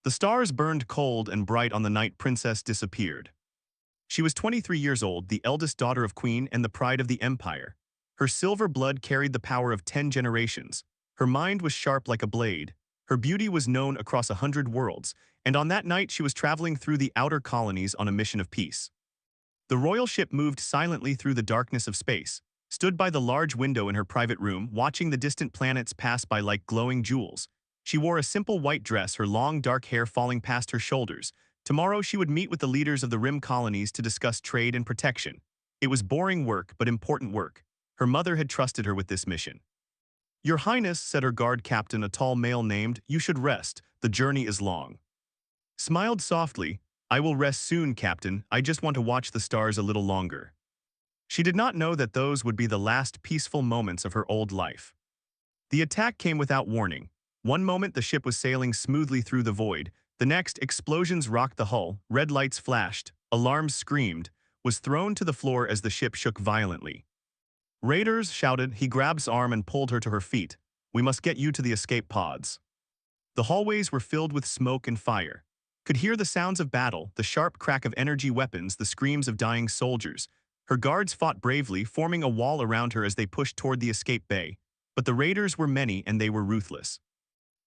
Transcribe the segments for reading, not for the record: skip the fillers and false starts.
The stars burned cold and bright on the night Princess disappeared. She was 23 years old, the eldest daughter of Queen and the pride of the Empire. Her silver blood carried the power of 10 generations. Her mind was sharp like a blade. Her beauty was known across 100 worlds, and on that night she was traveling through the outer colonies on a mission of peace. The royal ship moved silently through the darkness of space, stood by the large window in her private room, watching the distant planets pass by like glowing jewels. She wore a simple white dress, her long dark hair falling past her shoulders. Tomorrow she would meet with the leaders of the Rim colonies to discuss trade and protection. It was boring work, but important work. Her mother had trusted her with this mission. "Your Highness," said her guard captain, a tall male named, "you should rest. The journey is long." Smiled softly, "I will rest soon, Captain. I just want to watch the stars a little longer." She did not know that those would be the last peaceful moments of her old life. The attack came without warning. One moment the ship was sailing smoothly through the void. The next, explosions rocked the hull, red lights flashed, alarms screamed, was thrown to the floor as the ship shook violently. "Raiders!" shouted. He grabbed her arm and pulled her to her feet. "We must get you to the escape pods." The hallways were filled with smoke and fire. Could hear the sounds of battle, the sharp crack of energy weapons, the screams of dying soldiers. Her guards fought bravely, forming a wall around her as they pushed toward the escape bay. But the raiders were many and they were ruthless.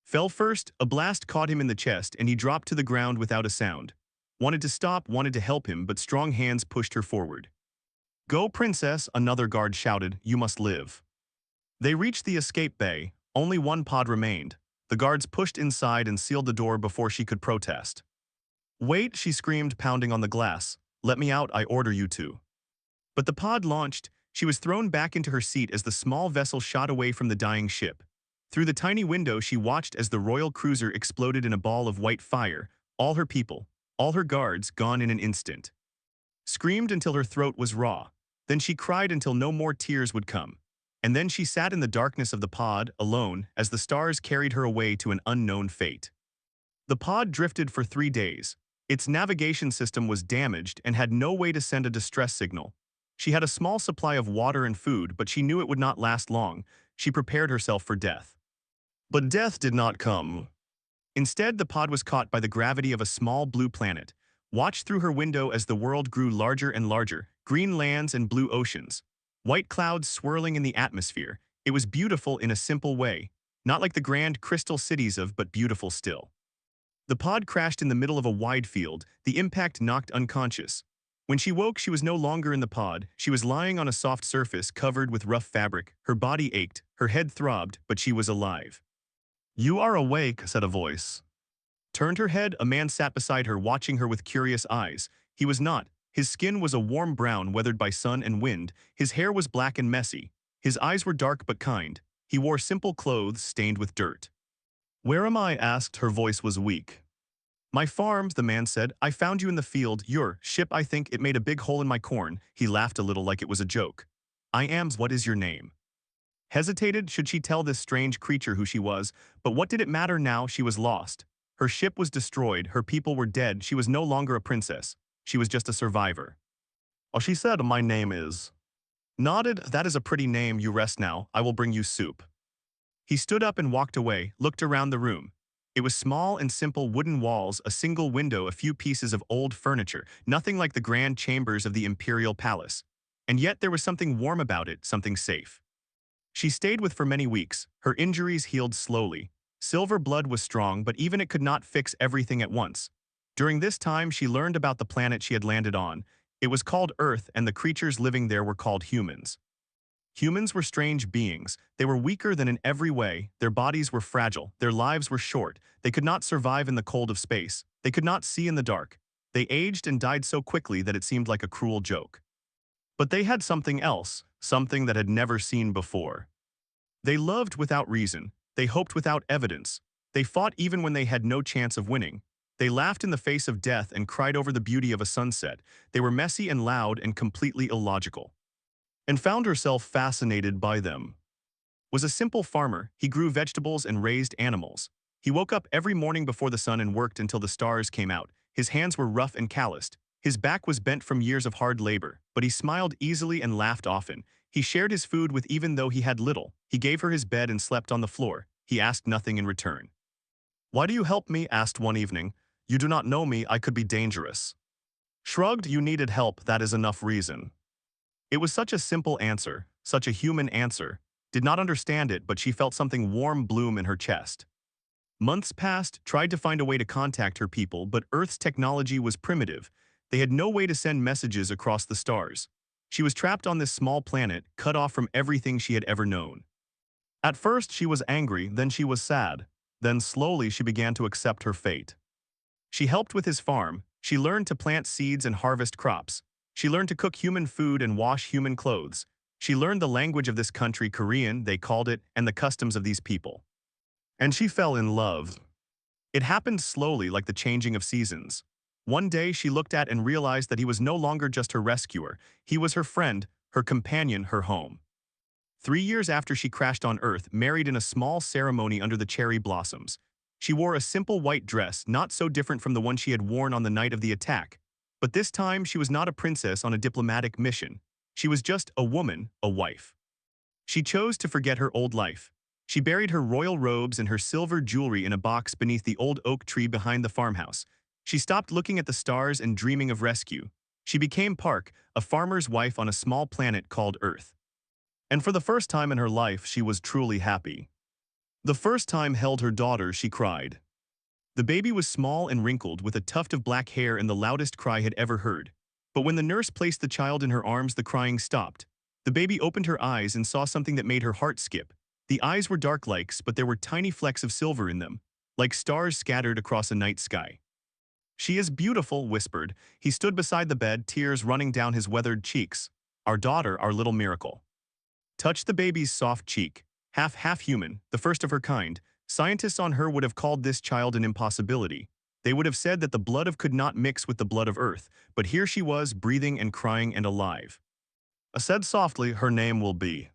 Fell first, a blast caught him in the chest and he dropped to the ground without a sound. Wanted to stop, wanted to help him, but strong hands pushed her forward. "Go, Princess," another guard shouted. "You must live." They reached the escape bay. Only one pod remained. The guards pushed inside and sealed the door before she could protest. "Wait," she screamed, pounding on the glass. "Let me out, I order you to." But the pod launched. She was thrown back into her seat as the small vessel shot away from the dying ship. Through the tiny window she watched as the royal cruiser exploded in a ball of white fire, all her people, all her guards, gone in an instant. Screamed until her throat was raw. Then she cried until no more tears would come. And then she sat in the darkness of the pod, alone, as the stars carried her away to an unknown fate. The pod drifted for 3 days. Its navigation system was damaged and had no way to send a distress signal. She had a small supply of water and food, but she knew it would not last long. She prepared herself for death. But death did not come. Instead, the pod was caught by the gravity of a small blue planet. Watched through her window as the world grew larger and larger, green lands and blue oceans. White clouds swirling in the atmosphere. It was beautiful in a simple way, not like the grand crystal cities but beautiful still. The pod crashed in the middle of a wide field. The impact knocked unconscious. When she woke, she was no longer in the pod. She was lying on a soft surface covered with rough fabric. Her body ached, her head throbbed, but she was alive. "You are awake," said a voice. Turned her head, a man sat beside her, watching her with curious eyes. He was not. His skin was a warm brown, weathered by sun and wind. His hair was black and messy. His eyes were dark but kind. He wore simple clothes stained with dirt. "Where am I?" asked. Her voice was weak. "My farm," the man said. "I found you in the field. Your ship, I think it made a big hole in my corn." He laughed a little like it was a joke. "I am. What is your name?" Hesitated, should she tell this strange creature who she was? But what did it matter now? She was lost. Her ship was destroyed, her people were dead, she was no longer a princess. She was just a survivor. "Oh," she said, "my name is." Nodded. "That is a pretty name. You rest now. I will bring you soup." He stood up and walked away, looked around the room. It was small and simple, wooden walls, a single window, a few pieces of old furniture, nothing like the grand chambers of the imperial palace. And yet there was something warm about it, something safe. She stayed with for many weeks. Her injuries healed slowly. Silver blood was strong, but even it could not fix everything at once. During this time, she learned about the planet she had landed on. It was called Earth, and the creatures living there were called humans. Humans were strange beings. They were weaker than in every way. Their bodies were fragile. Their lives were short. They could not survive in the cold of space. They could not see in the dark. They aged and died so quickly that it seemed like a cruel joke. But they had something else, something that had never seen before. They loved without reason. They hoped without evidence. They fought even when they had no chance of winning. They laughed in the face of death and cried over the beauty of a sunset. They were messy and loud and completely illogical. And found herself fascinated by them. Was a simple farmer. He grew vegetables and raised animals. He woke up every morning before the sun and worked until the stars came out. His hands were rough and calloused. His back was bent from years of hard labor, but he smiled easily and laughed often. He shared his food with even though he had little. He gave her his bed and slept on the floor. He asked nothing in return. "Why do you help me?" asked one evening. "You do not know me, I could be dangerous." Shrugged, "You needed help, that is enough reason." It was such a simple answer, such a human answer. Did not understand it, but she felt something warm bloom in her chest. Months passed, tried to find a way to contact her people, but Earth's technology was primitive. They had no way to send messages across the stars. She was trapped on this small planet, cut off from everything she had ever known. At first she was angry, then she was sad. Then slowly she began to accept her fate. She helped with his farm, she learned to plant seeds and harvest crops. She learned to cook human food and wash human clothes. She learned the language of this country, Korean, they called it, and the customs of these people. And she fell in love. It happened slowly, like the changing of seasons. One day she looked at and realized that he was no longer just her rescuer. He was her friend, her companion, her home. 3 years after she crashed on Earth, married in a small ceremony under the cherry blossoms. She wore a simple white dress, not so different from the one she had worn on the night of the attack. But this time she was not a princess on a diplomatic mission. She was just a woman, a wife. She chose to forget her old life. She buried her royal robes and her silver jewelry in a box beneath the old oak tree behind the farmhouse. She stopped looking at the stars and dreaming of rescue. She became Park, a farmer's wife on a small planet called Earth. And for the first time in her life, she was truly happy. The first time held her daughter, she cried. The baby was small and wrinkled, with a tuft of black hair and the loudest cry had ever heard. But when the nurse placed the child in her arms, the crying stopped. The baby opened her eyes and saw something that made her heart skip. The eyes were dark lakes, but there were tiny flecks of silver in them, like stars scattered across a night sky. "She is beautiful," whispered. He stood beside the bed, tears running down his weathered cheeks. "Our daughter, our little miracle." Touched the baby's soft cheek. Half human, the first of her kind. Scientists on her would have called this child an impossibility. They would have said that the blood of could not mix with the blood of Earth, but here she was, breathing and crying and alive. I said softly, "Her name will be."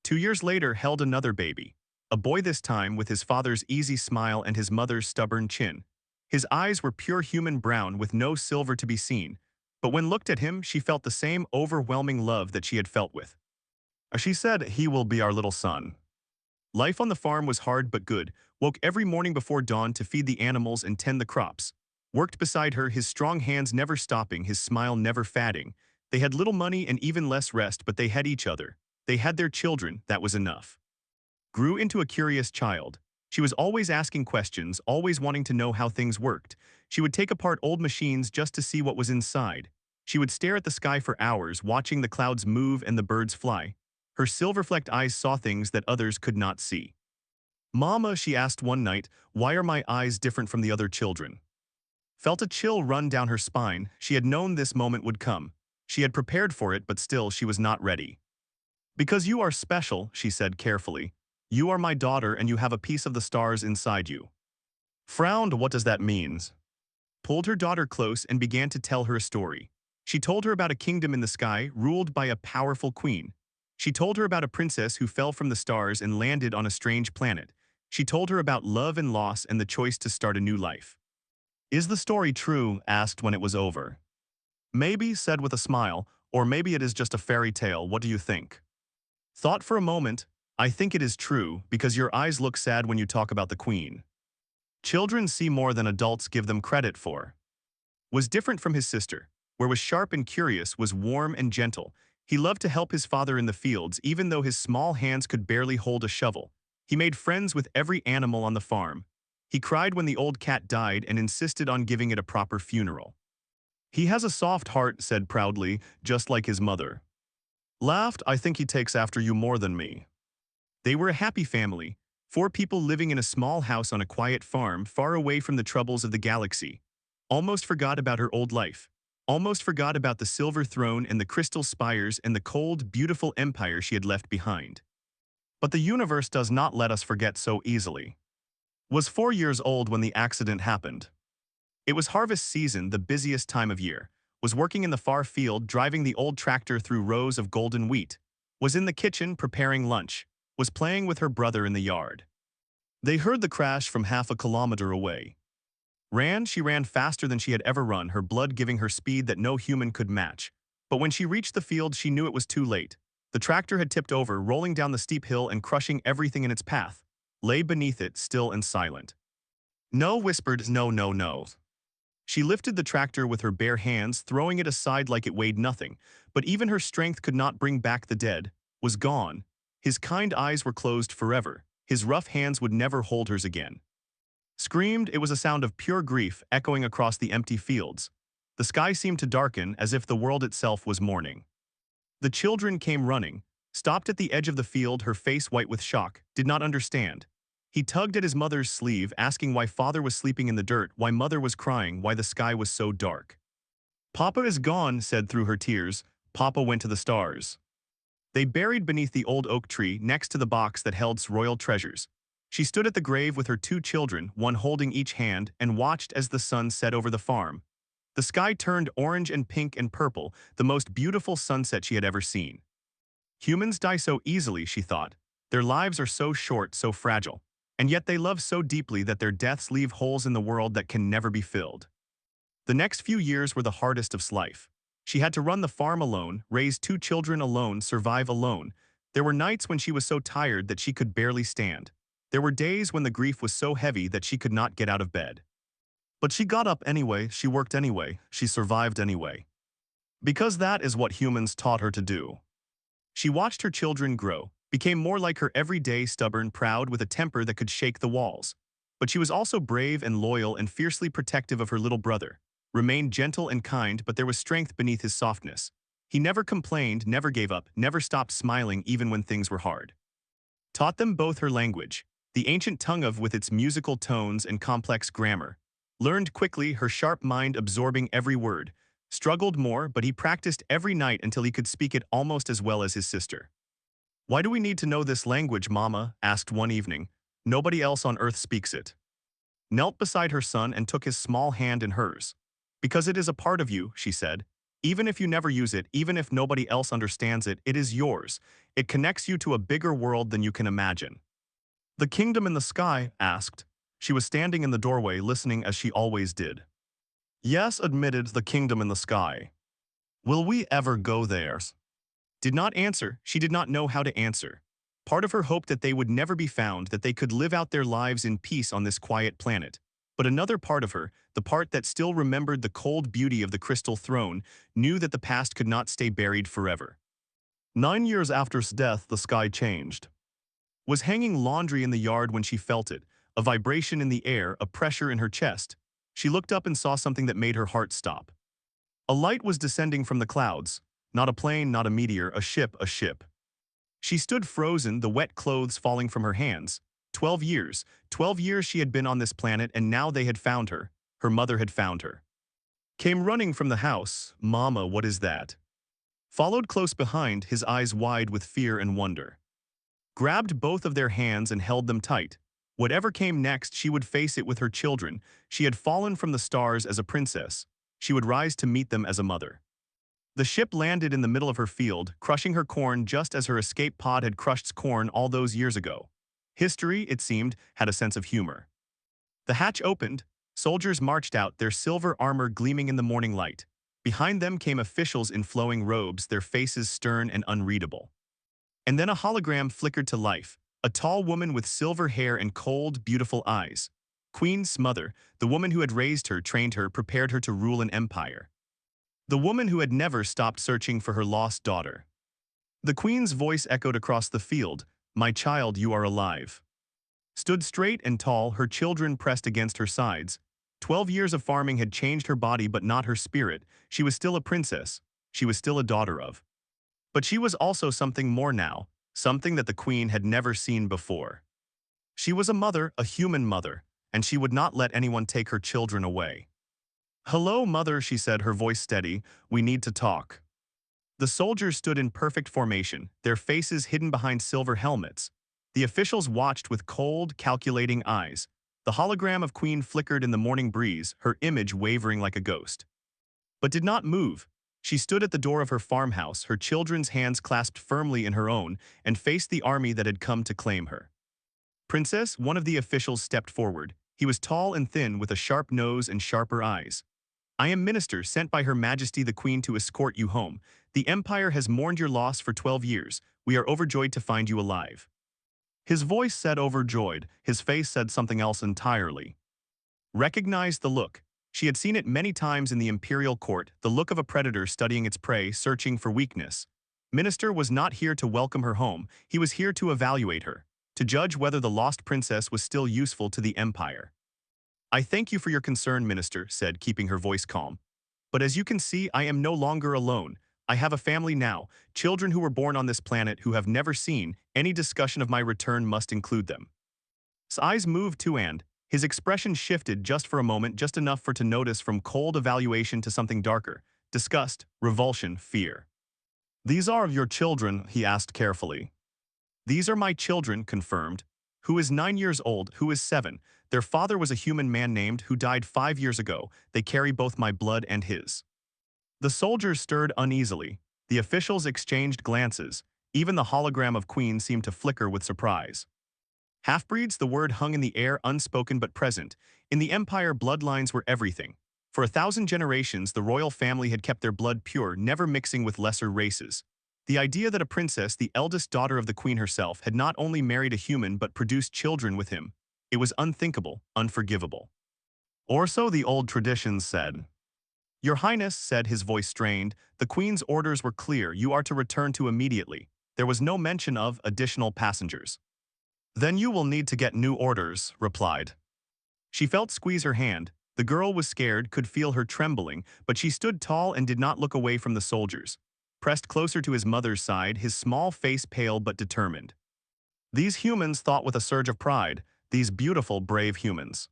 2 years later held another baby. A boy this time, with his father's easy smile and his mother's stubborn chin. His eyes were pure human brown with no silver to be seen. But when looked at him, she felt the same overwhelming love that she had felt with. She said, "He will be our little son." Life on the farm was hard but good. Woke every morning before dawn to feed the animals and tend the crops. Worked beside her, his strong hands never stopping, his smile never fading. They had little money and even less rest, but they had each other. They had their children, that was enough. Grew into a curious child. She was always asking questions, always wanting to know how things worked. She would take apart old machines just to see what was inside. She would stare at the sky for hours, watching the clouds move and the birds fly. Her silver-flecked eyes saw things that others could not see. "Mama," she asked one night, "why are my eyes different from the other children?" Felt a chill run down her spine. She had known this moment would come. She had prepared for it, but still she was not ready. "Because you are special," she said carefully. "You are my daughter and you have a piece of the stars inside you." Frowned, "What does that mean?" Pulled her daughter close and began to tell her a story. She told her about a kingdom in the sky, ruled by a powerful queen. She told her about a princess who fell from the stars and landed on a strange planet. She told her about love and loss and the choice to start a new life. "Is the story true?" asked when it was over. "Maybe," said with a smile, "or maybe it is just a fairy tale. What do you think?" Thought for a moment. "I think it is true, because your eyes look sad when you talk about the queen. Children see more than adults give them credit for." Was different from his sister. Where was sharp and curious, was warm and gentle. He loved to help his father in the fields, even though his small hands could barely hold a shovel. He made friends with every animal on the farm. He cried when the old cat died and insisted on giving it a proper funeral. "He has a soft heart," said proudly, "just like his mother." Laughed, "I think he takes after you more than me." They were a happy family, 4 people living in a small house on a quiet farm far away from the troubles of the galaxy. Almost forgot about her old life. Almost forgot about the silver throne and the crystal spires and the cold, beautiful empire she had left behind. But the universe does not let us forget so easily. Was 4 years old when the accident happened. It was harvest season, the busiest time of year. Was working in the far field, driving the old tractor through rows of golden wheat. Was in the kitchen, preparing lunch. Was playing with her brother in the yard. They heard the crash from half a kilometer away. She ran faster than she had ever run, her blood giving her speed that no human could match. But when she reached the field, she knew it was too late. The tractor had tipped over, rolling down the steep hill and crushing everything in its path. Lay beneath it, still and silent. No whispered, no, no, no. She lifted the tractor with her bare hands, throwing it aside like it weighed nothing, but even her strength could not bring back the dead, was gone. His kind eyes were closed forever. His rough hands would never hold hers again. Screamed, it was a sound of pure grief echoing across the empty fields. The sky seemed to darken as if the world itself was mourning. The children came running, stopped at the edge of the field, her face white with shock, did not understand. He tugged at his mother's sleeve, asking why father was sleeping in the dirt, why mother was crying, why the sky was so dark. Papa is gone, said through her tears. Papa went to the stars. They buried beneath the old oak tree next to the box that held royal treasures. She stood at the grave with her two children, one holding each hand, and watched as the sun set over the farm. The sky turned orange and pink and purple, the most beautiful sunset she had ever seen. Humans die so easily, she thought. Their lives are so short, so fragile. And yet they love so deeply that their deaths leave holes in the world that can never be filled. The next few years were the hardest of life. She had to run the farm alone, raise two children alone, survive alone. There were nights when she was so tired that she could barely stand. There were days when the grief was so heavy that she could not get out of bed. But she got up anyway, she worked anyway, she survived anyway. Because that is what humans taught her to do. She watched her children grow, became more like her every day, stubborn, proud, with a temper that could shake the walls. But she was also brave and loyal and fiercely protective of her little brother, remained gentle and kind, but there was strength beneath his softness. He never complained, never gave up, never stopped smiling even when things were hard. Taught them both her language, the ancient tongue of with its musical tones and complex grammar. Learned quickly, her sharp mind absorbing every word. Struggled more, but he practiced every night until he could speak it almost as well as his sister. Why do we need to know this language, Mama? Asked one evening. Nobody else on earth speaks it. Knelt beside her son and took his small hand in hers. Because it is a part of you, she said. Even if you never use it, even if nobody else understands it, it is yours. It connects you to a bigger world than you can imagine. The kingdom in the sky? Asked. She was standing in the doorway, listening as she always did. Yes, admitted, the kingdom in the sky. Will we ever go there? Did not answer, she did not know how to answer. Part of her hoped that they would never be found, that they could live out their lives in peace on this quiet planet. But another part of her, the part that still remembered the cold beauty of the crystal throne, knew that the past could not stay buried forever. 9 years after his death, the sky changed. Was hanging laundry in the yard when she felt it, a vibration in the air, a pressure in her chest. She looked up and saw something that made her heart stop. A light was descending from the clouds. Not a plane, not a meteor, a ship, a ship. She stood frozen, the wet clothes falling from her hands. 12 years she had been on this planet, and now they had found her. Her mother had found her. Came running from the house. Mama, what is that? Followed close behind, his eyes wide with fear and wonder. Grabbed both of their hands and held them tight. Whatever came next, she would face it with her children. She had fallen from the stars as a princess. She would rise to meet them as a mother. The ship landed in the middle of her field, crushing her corn just as her escape pod had crushed corn all those years ago. History, it seemed, had a sense of humor. The hatch opened. Soldiers marched out, their silver armor gleaming in the morning light. Behind them came officials in flowing robes, their faces stern and unreadable. And then a hologram flickered to life. A tall woman with silver hair and cold, beautiful eyes. Queen's mother, the woman who had raised her, trained her, prepared her to rule an empire. The woman who had never stopped searching for her lost daughter. The queen's voice echoed across the field, "My child, you are alive." Stood straight and tall, her children pressed against her sides. 12 years of farming had changed her body but not her spirit. She was still a princess. She was still a daughter of. But she was also something more now, something that the queen had never seen before. She was a mother, a human mother, and she would not let anyone take her children away. "Hello, mother," she said, her voice steady. "We need to talk." The soldiers stood in perfect formation, their faces hidden behind silver helmets. The officials watched with cold, calculating eyes. The hologram of Queen flickered in the morning breeze, her image wavering like a ghost. But did not move. She stood at the door of her farmhouse, her children's hands clasped firmly in her own, and faced the army that had come to claim her. "Princess," one of the officials stepped forward. He was tall and thin with a sharp nose and sharper eyes. "I am minister sent by Her Majesty the Queen to escort you home. The Empire has mourned your loss for 12 years. We are overjoyed to find you alive." His voice said overjoyed, his face said something else entirely. Recognized the look. She had seen it many times in the imperial court, the look of a predator studying its prey, searching for weakness. Minister was not here to welcome her home, he was here to evaluate her, to judge whether the lost princess was still useful to the Empire. I thank you for your concern, Minister, said, keeping her voice calm. But as you can see, I am no longer alone. I have a family now, children who were born on this planet who have never seen. Any discussion of my return must include them. His eyes moved too, and his expression shifted just for a moment, just enough for to notice from cold evaluation to something darker. Disgust, revulsion, fear. These are your children, he asked carefully. These are my children, confirmed. Who is 9 years old, who is 7. Their father was a human man named who died 5 years ago. They carry both my blood and his. The soldiers stirred uneasily. The officials exchanged glances. Even the hologram of Queen seemed to flicker with surprise. Half-breeds, the word hung in the air, unspoken but present. In the Empire, bloodlines were everything. For 1,000 generations, the royal family had kept their blood pure, never mixing with lesser races. The idea that a princess, the eldest daughter of the queen herself, had not only married a human but produced children with him, it was unthinkable, unforgivable. Or so the old traditions said. Your Highness, said, his voice strained, the Queen's orders were clear, you are to return to immediately. There was no mention of additional passengers. Then you will need to get new orders, replied. She felt squeeze her hand. The girl was scared, could feel her trembling, but she stood tall and did not look away from the soldiers. Pressed closer to his mother's side, his small face pale but determined. These humans thought with a surge of pride, these beautiful, brave humans.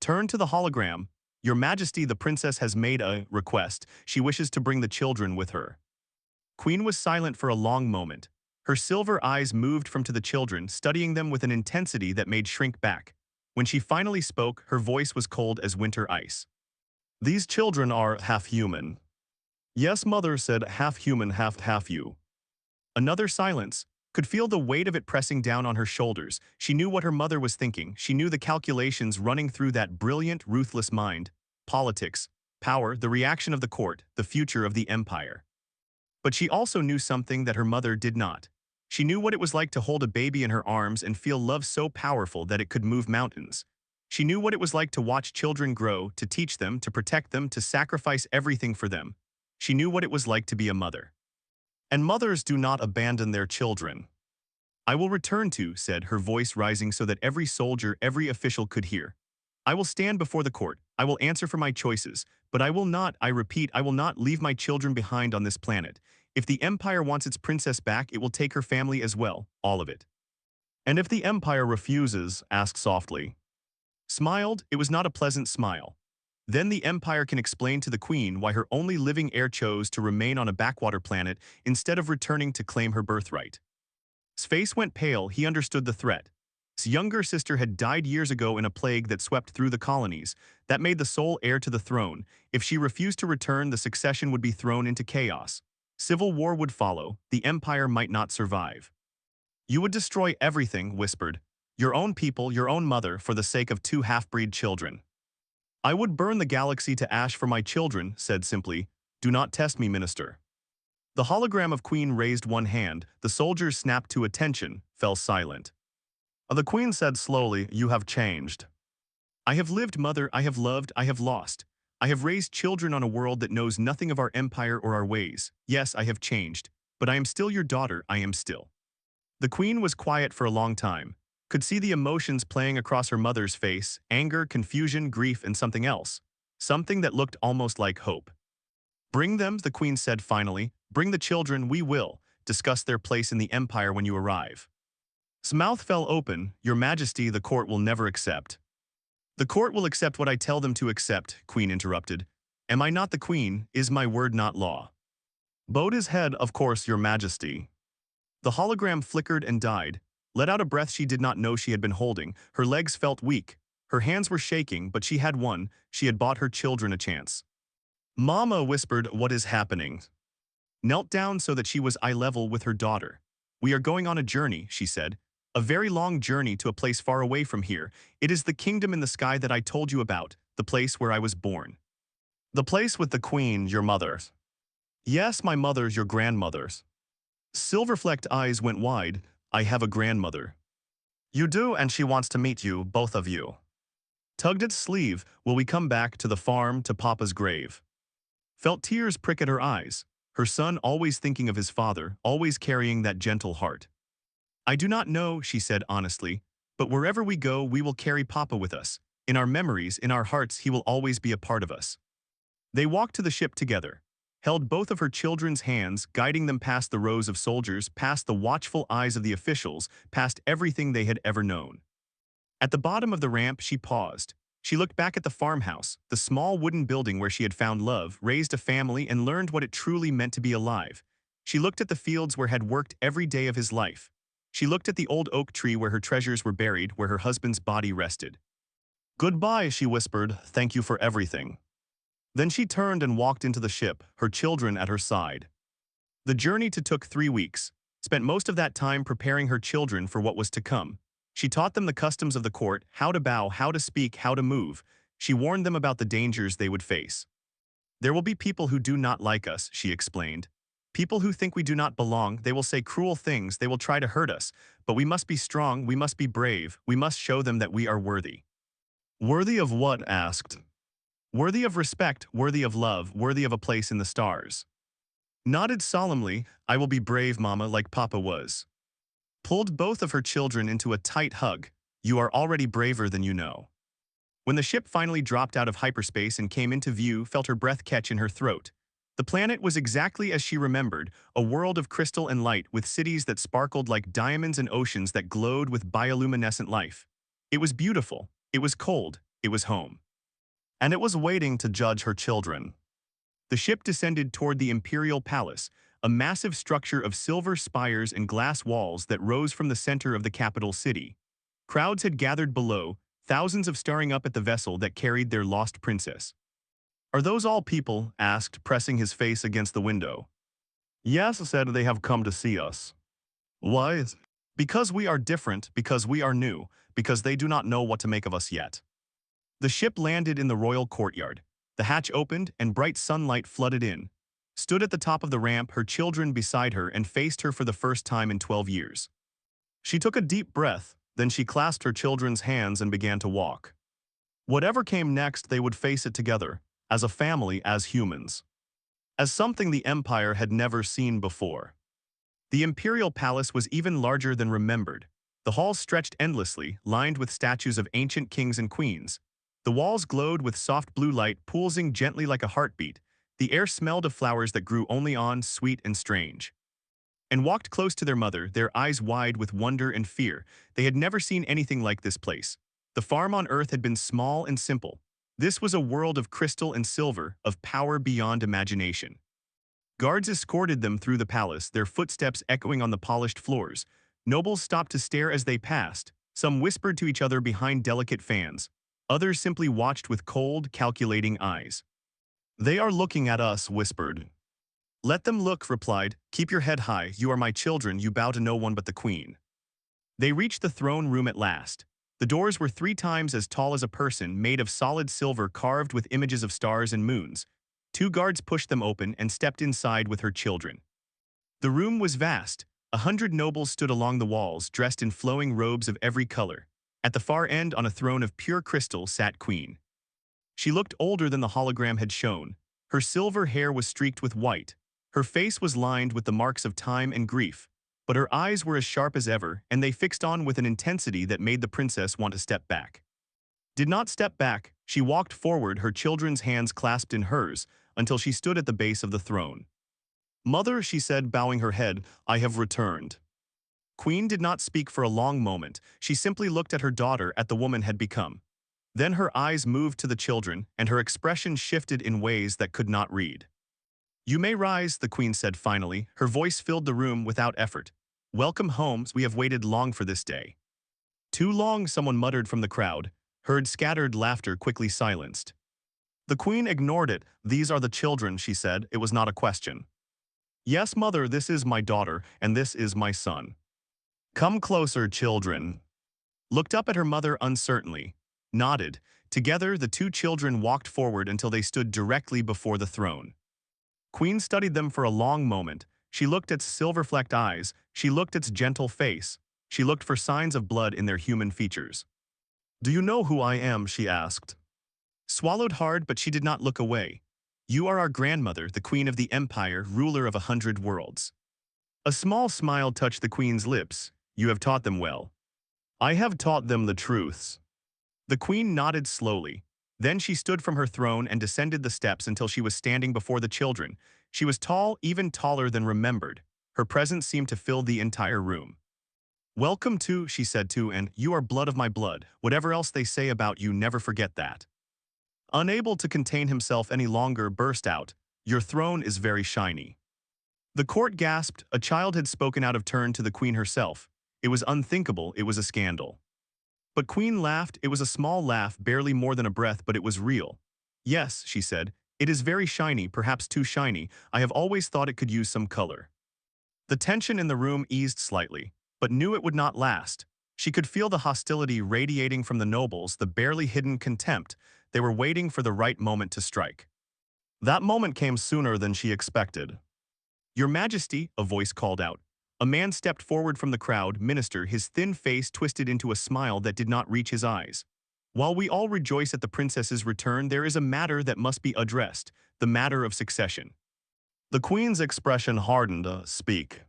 Turn to the hologram. Your Majesty, the princess has made a request. She wishes to bring the children with her. Queen was silent for a long moment. Her silver eyes moved from to the children, studying them with an intensity that made shrink back. When she finally spoke, her voice was cold as winter ice. These children are half human. Yes, mother, said, half human, half you. Another silence. Could feel the weight of it pressing down on her shoulders. She knew what her mother was thinking. She knew the calculations running through that brilliant, ruthless mind. Politics, power, the reaction of the court, the future of the empire. But she also knew something that her mother did not. She knew what it was like to hold a baby in her arms and feel love so powerful that it could move mountains. She knew what it was like to watch children grow, to teach them, to protect them, to sacrifice everything for them. She knew what it was like to be a mother. And mothers do not abandon their children. I will return to, said, her voice rising so that every soldier, every official could hear. I will stand before the court. I will answer for my choices. But I will not, I repeat, I will not leave my children behind on this planet. If the Empire wants its princess back, it will take her family as well, all of it. And if the Empire refuses, asked softly. Smiled, it was not a pleasant smile. Then the Empire can explain to the Queen why her only living heir chose to remain on a backwater planet instead of returning to claim her birthright. His face went pale, he understood the threat. His younger sister had died years ago in a plague that swept through the colonies, that made the sole heir to the throne. If she refused to return, the succession would be thrown into chaos. Civil war would follow, the Empire might not survive. You would destroy everything, whispered. Your own people, your own mother, for the sake of 2 half-breed children. I would burn the galaxy to ash for my children, said simply. Do not test me, Minister. The hologram of Queen raised one hand, the soldiers snapped to attention, fell silent. The Queen said slowly, you have changed. I have lived, mother, I have loved, I have lost. I have raised children on a world that knows nothing of our empire or our ways. Yes, I have changed, but I am still your daughter, I am still. The Queen was quiet for a long time, could see the emotions playing across her mother's face, anger, confusion, grief, and something else. Something that looked almost like hope. Bring them, the Queen said finally. Bring the children, we will discuss their place in the Empire when you arrive. His mouth fell open. Your Majesty, the court will never accept. The court will accept what I tell them to accept, Queen interrupted. Am I not the Queen? Is my word not law? Bowed his head, of course, Your Majesty. The hologram flickered and died. Let out a breath she did not know she had been holding. Her legs felt weak. Her hands were shaking, but she had won. She had bought her children a chance. Mama whispered, what is happening? Knelt down so that she was eye level with her daughter. We are going on a journey, she said. A very long journey to a place far away from here. It is the kingdom in the sky that I told you about, the place where I was born. The place with the Queen, your mother. Yes, my mother's, your grandmother's. Silver-flecked eyes went wide. I have a grandmother. You do, and she wants to meet you, both of you. Tugged at sleeve, will we come back to the farm, to Papa's grave? Felt tears prick at her eyes, her son always thinking of his father, always carrying that gentle heart. I do not know, she said honestly, but wherever we go we will carry Papa with us. In our memories, in our hearts, he will always be a part of us. They walked to the ship together, held both of her children's hands, guiding them past the rows of soldiers, past the watchful eyes of the officials, past everything they had ever known. At the bottom of the ramp, she paused. She looked back at the farmhouse, the small wooden building where she had found love, raised a family, and learned what it truly meant to be alive. She looked at the fields where had worked every day of his life. She looked at the old oak tree where her treasures were buried, where her husband's body rested. Goodbye, she whispered. Thank you for everything. Then she turned and walked into the ship, her children at her side. The journey took 3 weeks, spent most of that time preparing her children for what was to come. She taught them the customs of the court, how to bow, how to speak, how to move. She warned them about the dangers they would face. There will be people who do not like us, she explained. People who think we do not belong, they will say cruel things, they will try to hurt us. But we must be strong, we must be brave, we must show them that we are worthy. Worthy of what? Asked. Worthy of respect, worthy of love, worthy of a place in the stars. Nodded solemnly, I will be brave, Mama, like Papa was. Pulled both of her children into a tight hug. You are already braver than you know. When the ship finally dropped out of hyperspace and came into view, felt her breath catch in her throat. The planet was exactly as she remembered, a world of crystal and light with cities that sparkled like diamonds and oceans that glowed with bioluminescent life. It was beautiful, it was cold, it was home. And it was waiting to judge her children. The ship descended toward the Imperial Palace, a massive structure of silver spires and glass walls that rose from the center of the capital city. Crowds had gathered below, thousands of staring up at the vessel that carried their lost princess. Are those all people? Asked, pressing his face against the window. Yes, said they have come to see us. Why? Because we are different, because we are new, because they do not know what to make of us yet. The ship landed in the royal courtyard. The hatch opened and bright sunlight flooded in. Stood at the top of the ramp, her children beside her, and faced her for the first time in 12 years. She took a deep breath, then she clasped her children's hands and began to walk. Whatever came next, they would face it together, as a family, as humans. As something the Empire had never seen before. The Imperial Palace was even larger than remembered. The halls stretched endlessly, lined with statues of ancient kings and queens. The walls glowed with soft blue light, pulsing gently like a heartbeat. The air smelled of flowers that grew only on, sweet and strange. And walked close to their mother, their eyes wide with wonder and fear. They had never seen anything like this place. The farm on Earth had been small and simple. This was a world of crystal and silver, of power beyond imagination. Guards escorted them through the palace, their footsteps echoing on the polished floors. Nobles stopped to stare as they passed. Some whispered to each other behind delicate fans. Others simply watched with cold, calculating eyes. They are looking at us, whispered. Let them look, replied. Keep your head high, you are my children, you bow to no one but the queen. They reached the throne room at last. The doors were 3 times as tall as a person, made of solid silver carved with images of stars and moons. 2 guards pushed them open and stepped inside with her children. The room was vast. 100 nobles stood along the walls, dressed in flowing robes of every color. At the far end, on a throne of pure crystal, sat Queen. She looked older than the hologram had shown. Her silver hair was streaked with white. Her face was lined with the marks of time and grief. But her eyes were as sharp as ever, and they fixed on with an intensity that made the princess want to step back. Did not step back, she walked forward, her children's hands clasped in hers, until she stood at the base of the throne. Mother, she said, bowing her head, I have returned. Queen did not speak for a long moment. She simply looked at her daughter, at the woman had become. Then her eyes moved to the children, and her expression shifted in ways that could not read. You may rise, the queen said finally. Her voice filled the room without effort. Welcome home, we have waited long for this day. Too long, someone muttered from the crowd. Heard scattered laughter quickly silenced. The queen ignored it. These are the children, she said. It was not a question. Yes, mother, this is my daughter, and this is my son. Come closer, children. Looked up at her mother uncertainly. Nodded. Together, the 2 children walked forward until they stood directly before the throne. Queen studied them for a long moment. She looked at its silver-flecked eyes. She looked at its gentle face. She looked for signs of blood in their human features. Do you know who I am? She asked. Swallowed hard, but she did not look away. You are our grandmother, the queen of the empire, ruler of 100 worlds. A small smile touched the queen's lips. You have taught them well. I have taught them the truths. The queen nodded slowly. Then she stood from her throne and descended the steps until she was standing before the children. She was tall, even taller than remembered. Her presence seemed to fill the entire room. Welcome to, she said to, and you are blood of my blood. Whatever else they say about you, never forget that. Unable to contain himself any longer, burst out, your throne is very shiny. The court gasped. A child had spoken out of turn to the queen herself. It was unthinkable, it was a scandal. But Queen laughed. It was a small laugh, barely more than a breath, but it was real. Yes, she said, it is very shiny, perhaps too shiny. I have always thought it could use some color. The tension in the room eased slightly, but knew it would not last. She could feel the hostility radiating from the nobles, the barely hidden contempt. They were waiting for the right moment to strike. That moment came sooner than she expected. Your Majesty, a voice called out. A man stepped forward from the crowd, minister, his thin face twisted into a smile that did not reach his eyes. While we all rejoice at the princess's return, there is a matter that must be addressed, the matter of succession. The queen's expression hardened. Speak.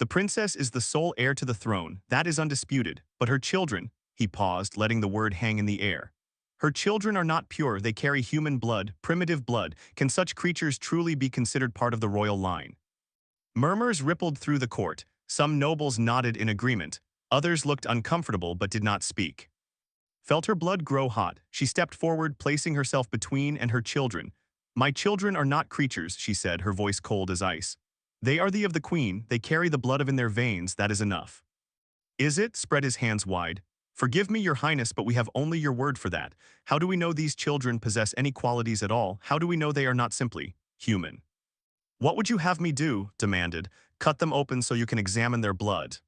The princess is the sole heir to the throne, that is undisputed, but her children, he paused, letting the word hang in the air. Her children are not pure, they carry human blood, primitive blood. Can such creatures truly be considered part of the royal line? Murmurs rippled through the court. Some nobles nodded in agreement. Others looked uncomfortable but did not speak. Felt her blood grow hot, she stepped forward, placing herself between and her children. My children are not creatures, she said, her voice cold as ice. They are the of the queen, they carry the blood of in their veins, that is enough. Is it? Spread his hands wide. Forgive me, your highness, but we have only your word for that. How do we know these children possess any qualities at all? How do we know they are not simply human? What would you have me do? Demanded. Cut them open so you can examine their blood.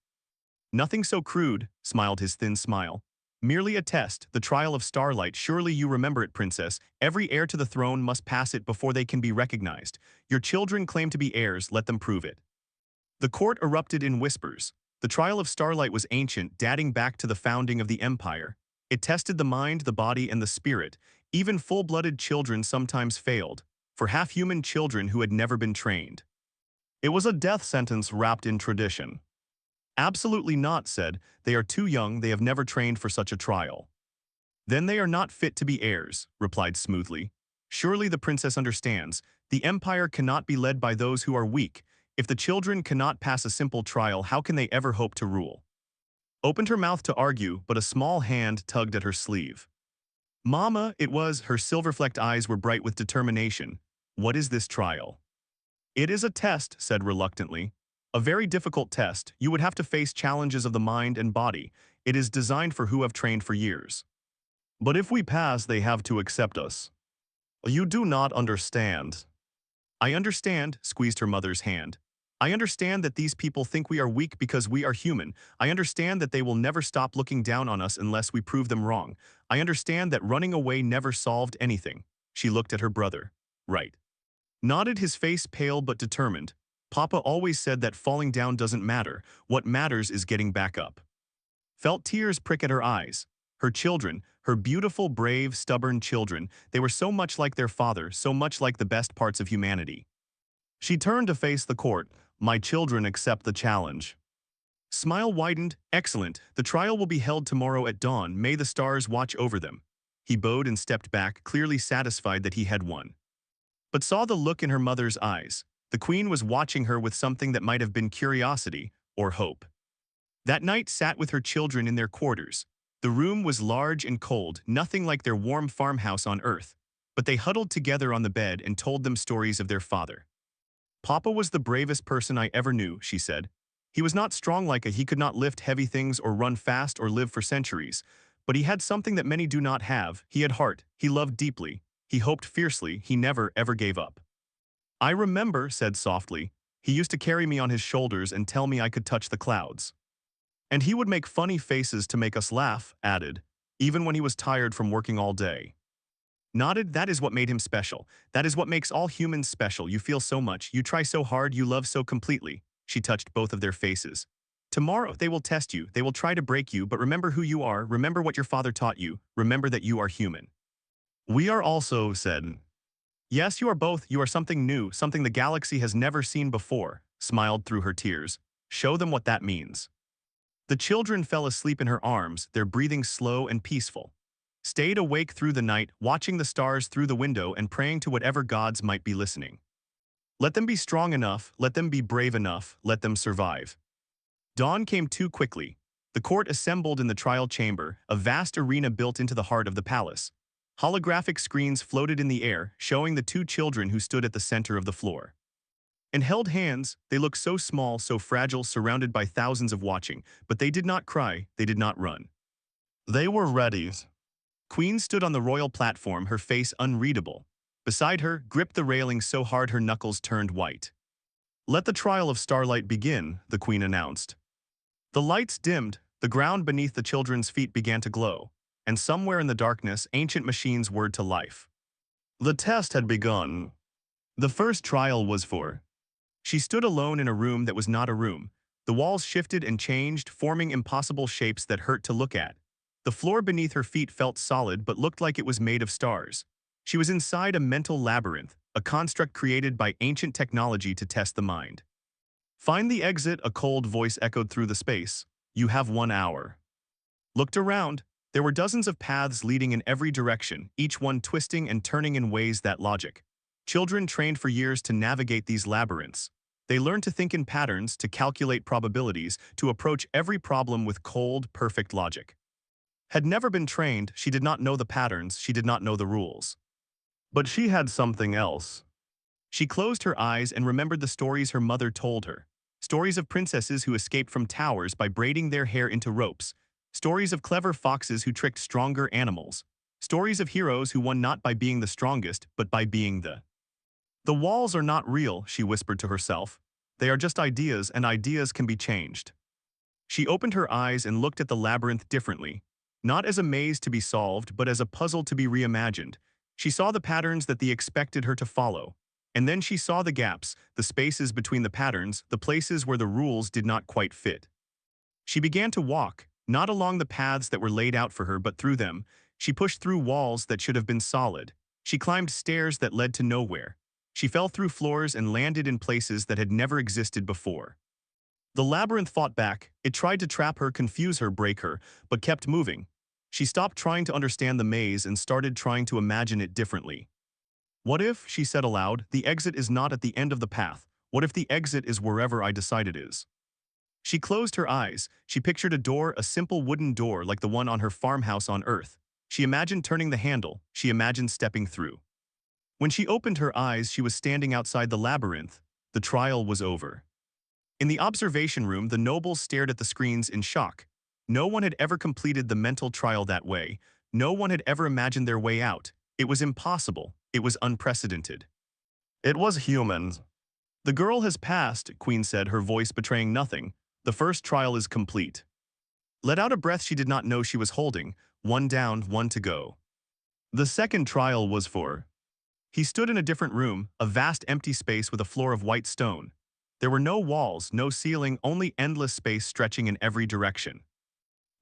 Nothing so crude, smiled his thin smile. Merely a test, the trial of starlight. Surely you remember it, princess. Every heir to the throne must pass it before they can be recognized. Your children claim to be heirs, let them prove it. The court erupted in whispers. The trial of starlight was ancient, dating back to the founding of the empire. It tested the mind, the body, and the spirit. Even full-blooded children sometimes failed, for half-human children who had never been trained. It was a death sentence wrapped in tradition. Absolutely not, said. They are too young, they have never trained for such a trial. Then they are not fit to be heirs, replied smoothly. Surely the princess understands. The empire cannot be led by those who are weak. If the children cannot pass a simple trial, how can they ever hope to rule? Opened her mouth to argue, but a small hand tugged at her sleeve. Mama, it was, her silver-flecked eyes were bright with determination. What is this trial? It is a test, said reluctantly. A very difficult test. You would have to face challenges of the mind and body. It is designed for who have trained for years. But if we pass, they have to accept us. You do not understand. I understand, squeezed her mother's hand. I understand that these people think we are weak because we are human. I understand that they will never stop looking down on us unless we prove them wrong. I understand that running away never solved anything. She looked at her brother. Right. Nodded, his face pale but determined. Papa always said that falling down doesn't matter. What matters is getting back up. Felt tears prick at her eyes. Her children, her beautiful, brave, stubborn children, they were so much like their father, so much like the best parts of humanity. She turned to face the court. My children accept the challenge. Smile widened. Excellent. The trial will be held tomorrow at dawn. May the stars watch over them. He bowed and stepped back, clearly satisfied that he had won. But saw the look in her mother's eyes. The queen was watching her with something that might have been curiosity or hope. That night sat with her children in their quarters. The room was large and cold, nothing like their warm farmhouse on Earth. But they huddled together on the bed and told them stories of their father. Papa was the bravest person I ever knew, she said. He was not strong like he could not lift heavy things or run fast or live for centuries. But he had something that many do not have. He had heart. He loved deeply. He hoped fiercely. He never, ever gave up. I remember, said softly. He used to carry me on his shoulders and tell me I could touch the clouds. And he would make funny faces to make us laugh, added, even when he was tired from working all day. Nodded, that is what made him special. That is what makes all humans special. You feel so much, you try so hard, you love so completely. She touched both of their faces. Tomorrow they will test you, they will try to break you, but remember who you are, remember what your father taught you, remember that you are human. We are also said. Yes, you are both, you are something new, something the galaxy has never seen before, smiled through her tears. Show them what that means. The children fell asleep in her arms, their breathing slow and peaceful. Stayed awake through the night, watching the stars through the window and praying to whatever gods might be listening. Let them be strong enough, let them be brave enough, let them survive. Dawn came too quickly. The court assembled in the trial chamber, a vast arena built into the heart of the palace. Holographic screens floated in the air, showing the two children who stood at the center of the floor. And held hands, they looked so small, so fragile, surrounded by thousands of watching, but they did not cry, they did not run. They were ready. Queen stood on the royal platform, her face unreadable. Beside her, gripped the railing so hard her knuckles turned white. Let the trial of starlight begin, the queen announced. The lights dimmed, the ground beneath the children's feet began to glow, and somewhere in the darkness, ancient machines whirred to life. The test had begun. The first trial was for. She stood alone in a room that was not a room. The walls shifted and changed, forming impossible shapes that hurt to look at. The floor beneath her feet felt solid but looked like it was made of stars. She was inside a mental labyrinth, a construct created by ancient technology to test the mind. Find the exit, a cold voice echoed through the space. You have 1 hour. Looked around. There were dozens of paths leading in every direction, each one twisting and turning in ways that logic. Children trained for years to navigate these labyrinths. They learned to think in patterns, to calculate probabilities, to approach every problem with cold, perfect logic. Had never been trained, she did not know the patterns, she did not know the rules. But she had something else. She closed her eyes and remembered the stories her mother told her. Stories of princesses who escaped from towers by braiding their hair into ropes. Stories of clever foxes who tricked stronger animals. Stories of heroes who won not by being the strongest, but by being the. The walls are not real, she whispered to herself. They are just ideas, and ideas can be changed. She opened her eyes and looked at the labyrinth differently. Not as a maze to be solved, but as a puzzle to be reimagined. She saw the patterns that they expected her to follow. And then she saw the gaps, the spaces between the patterns, the places where the rules did not quite fit. She began to walk, not along the paths that were laid out for her but through them. She pushed through walls that should have been solid. She climbed stairs that led to nowhere. She fell through floors and landed in places that had never existed before. The labyrinth fought back. It tried to trap her, confuse her, break her, but kept moving. She stopped trying to understand the maze and started trying to imagine it differently. What if, she said aloud, the exit is not at the end of the path? What if the exit is wherever I decide it is? She closed her eyes. She pictured a door, a simple wooden door like the one on her farmhouse on Earth. She imagined turning the handle. She imagined stepping through. When she opened her eyes, she was standing outside the labyrinth. The trial was over. In the observation room, the nobles stared at the screens in shock. No one had ever completed the mental trial that way. No one had ever imagined their way out. It was impossible. It was unprecedented. It was human. The girl has passed, Queen said, her voice betraying nothing. The first trial is complete. Let out a breath she did not know she was holding. 1 down, 1 to go. The second trial was for. He stood in a different room, a vast empty space with a floor of white stone. There were no walls, no ceiling, only endless space stretching in every direction.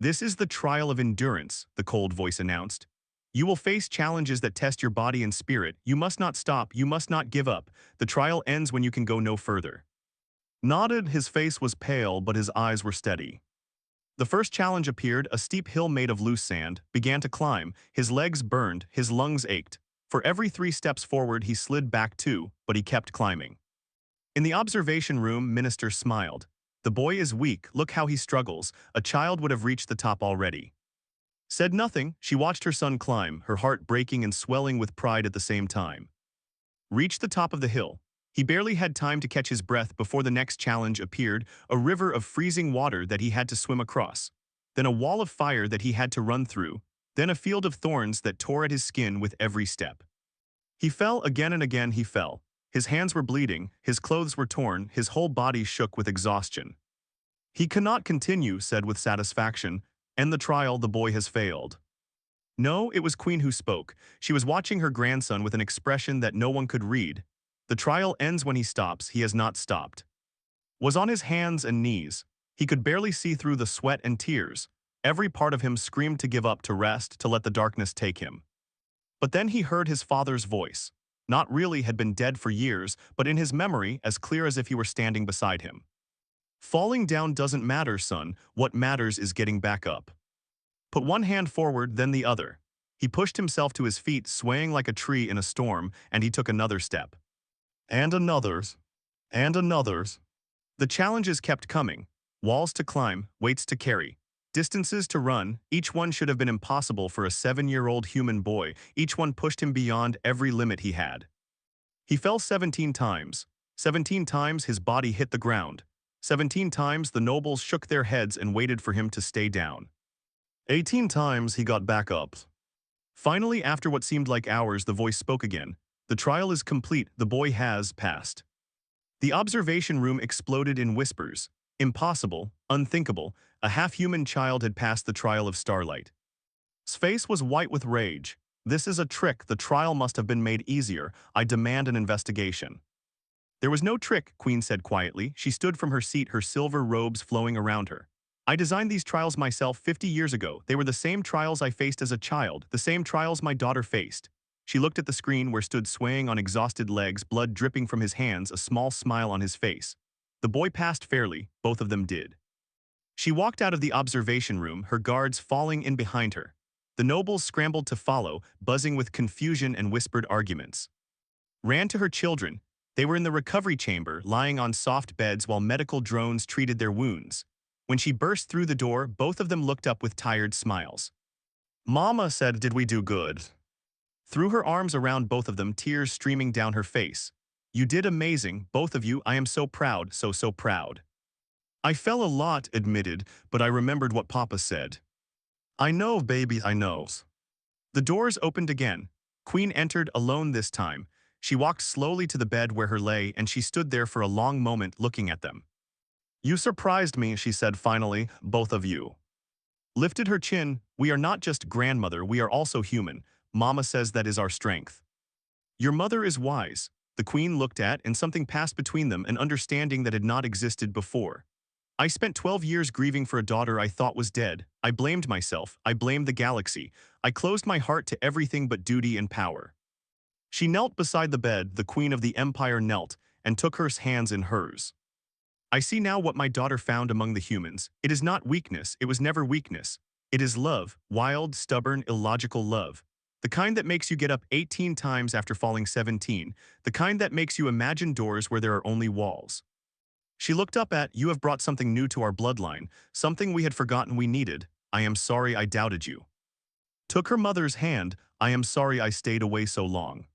This is the trial of endurance, the cold voice announced. You will face challenges that test your body and spirit. You must not stop, you must not give up. The trial ends when you can go no further. Nodded, his face was pale, but his eyes were steady. The first challenge appeared, a steep hill made of loose sand, began to climb. His legs burned, his lungs ached. For every 3 steps forward, he slid back 2, but he kept climbing. In the observation room, Minister smiled. The boy is weak, look how he struggles. A child would have reached the top already. Said nothing, she watched her son climb, her heart breaking and swelling with pride at the same time. Reached the top of the hill. He barely had time to catch his breath before the next challenge appeared, a river of freezing water that he had to swim across. Then a wall of fire that he had to run through. Then a field of thorns that tore at his skin with every step. He fell again and again he fell. His hands were bleeding, his clothes were torn, his whole body shook with exhaustion. He cannot continue, said with satisfaction. End the trial, the boy has failed. No, it was Queen who spoke. She was watching her grandson with an expression that no one could read. The trial ends when he stops, he has not stopped. Was on his hands and knees. He could barely see through the sweat and tears. Every part of him screamed to give up, to rest, to let the darkness take him. But then he heard his father's voice. Not really, had been dead for years, but in his memory, as clear as if he were standing beside him. Falling down doesn't matter, son. What matters is getting back up. Put one hand forward, then the other. He pushed himself to his feet, swaying like a tree in a storm, and he took another step. And another's. And another's. The challenges kept coming. Walls to climb, weights to carry, distances to run. Each one should have been impossible for a 7-year-old human boy. Each one pushed him beyond every limit he had. He fell 17 times. 17 times his body hit the ground. 17 times the nobles shook their heads and waited for him to stay down. 18 times he got back up. Finally, after what seemed like hours, the voice spoke again. The trial is complete. The boy has passed. The observation room exploded in whispers. Impossible, unthinkable, a half-human child had passed the trial of Starlight. His face was white with rage. This is a trick. The trial must have been made easier. I demand an investigation. There was no trick, Queen said quietly. She stood from her seat, her silver robes flowing around her. I designed these trials myself 50 years ago. They were the same trials I faced as a child, the same trials my daughter faced. She looked at the screen where stood swaying on exhausted legs, blood dripping from his hands, a small smile on his face. The boy passed fairly, both of them did. She walked out of the observation room, her guards falling in behind her. The nobles scrambled to follow, buzzing with confusion and whispered arguments. Ran to her children. They were in the recovery chamber, lying on soft beds while medical drones treated their wounds. When she burst through the door, both of them looked up with tired smiles. Mama said, "Did we do good?" Threw her arms around both of them, tears streaming down her face. You did amazing, both of you. I am so proud, so proud. I fell a lot, admitted, but I remembered what Papa said. I know, baby, I know. The doors opened again. Queen entered, alone this time. She walked slowly to the bed where her lay, and she stood there for a long moment looking at them. You surprised me, she said finally, both of you. Lifted her chin. We are not just grandmother, we are also human. Mama says that is our strength. Your mother is wise. The Queen looked at, and something passed between them, an understanding that had not existed before. I spent 12 years grieving for a daughter I thought was dead. I blamed myself. I blamed the galaxy. I closed my heart to everything but duty and power. She knelt beside the bed. The Queen of the Empire knelt and took her hands in hers. I see now what my daughter found among the humans. It is not weakness. It was never weakness. It is love, wild, stubborn, illogical love. The kind that makes you get up 18 times after falling 17. The kind that makes you imagine doors where there are only walls. She looked up at, you have brought something new to our bloodline, something we had forgotten we needed. I am sorry I doubted you. Took her mother's hand. I am sorry I stayed away so long.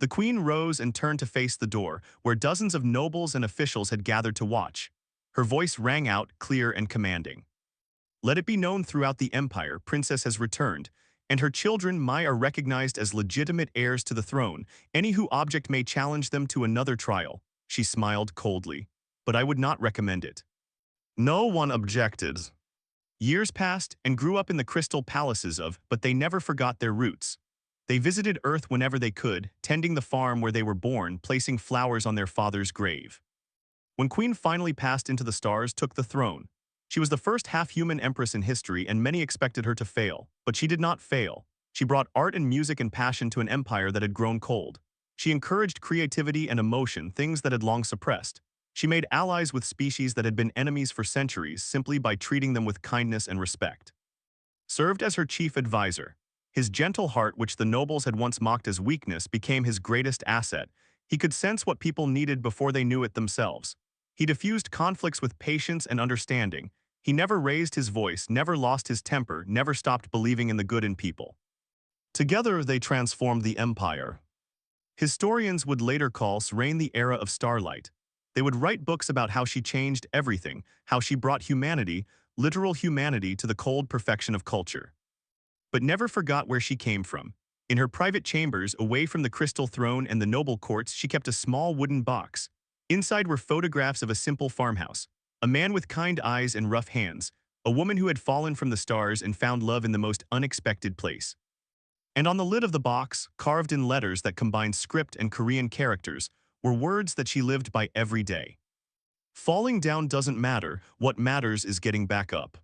The Queen rose and turned to face the door, where dozens of nobles and officials had gathered to watch. Her voice rang out, clear and commanding. Let it be known throughout the Empire, Princess has returned, and her children, Mai, are recognized as legitimate heirs to the throne. Any who object may challenge them to another trial. She smiled coldly. But I would not recommend it. No one objected. Years passed and grew up in the crystal palaces of, but they never forgot their roots. They visited Earth whenever they could, tending the farm where they were born, placing flowers on their father's grave. When Queen finally passed into the stars, took the throne. She was the first half-human empress in history, and many expected her to fail. But she did not fail. She brought art and music and passion to an empire that had grown cold. She encouraged creativity and emotion, things that had long suppressed. She made allies with species that had been enemies for centuries simply by treating them with kindness and respect. Served as her chief advisor. His gentle heart, which the nobles had once mocked as weakness, became his greatest asset. He could sense what people needed before they knew it themselves. He diffused conflicts with patience and understanding. He never raised his voice, never lost his temper, never stopped believing in the good in people. Together, they transformed the empire. Historians would later call Reign the era of Starlight. They would write books about how she changed everything, how she brought humanity, literal humanity, to the cold perfection of culture. But never forgot where she came from. In her private chambers, away from the crystal throne and the noble courts, she kept a small wooden box. Inside were photographs of a simple farmhouse, a man with kind eyes and rough hands, a woman who had fallen from the stars and found love in the most unexpected place. And on the lid of the box, carved in letters that combined script and Korean characters, were words that she lived by every day. Falling down doesn't matter, what matters is getting back up.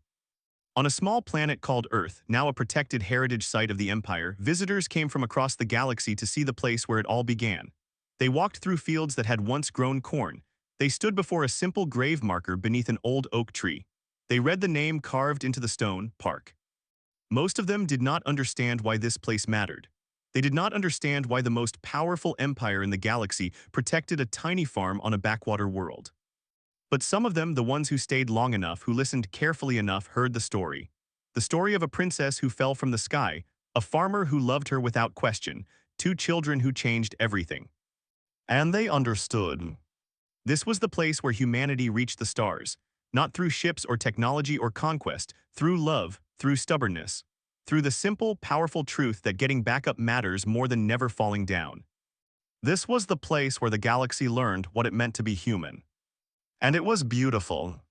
On a small planet called Earth, now a protected heritage site of the Empire, visitors came from across the galaxy to see the place where it all began. They walked through fields that had once grown corn. They stood before a simple grave marker beneath an old oak tree. They read the name carved into the stone, Park. Most of them did not understand why this place mattered. They did not understand why the most powerful empire in the galaxy protected a tiny farm on a backwater world. But some of them, the ones who stayed long enough, who listened carefully enough, heard the story. The story of a princess who fell from the sky, a farmer who loved her without question, two children who changed everything. And they understood. This was the place where humanity reached the stars, not through ships or technology or conquest, through love, through stubbornness, through the simple, powerful truth that getting back up matters more than never falling down. This was the place where the galaxy learned what it meant to be human. And it was beautiful.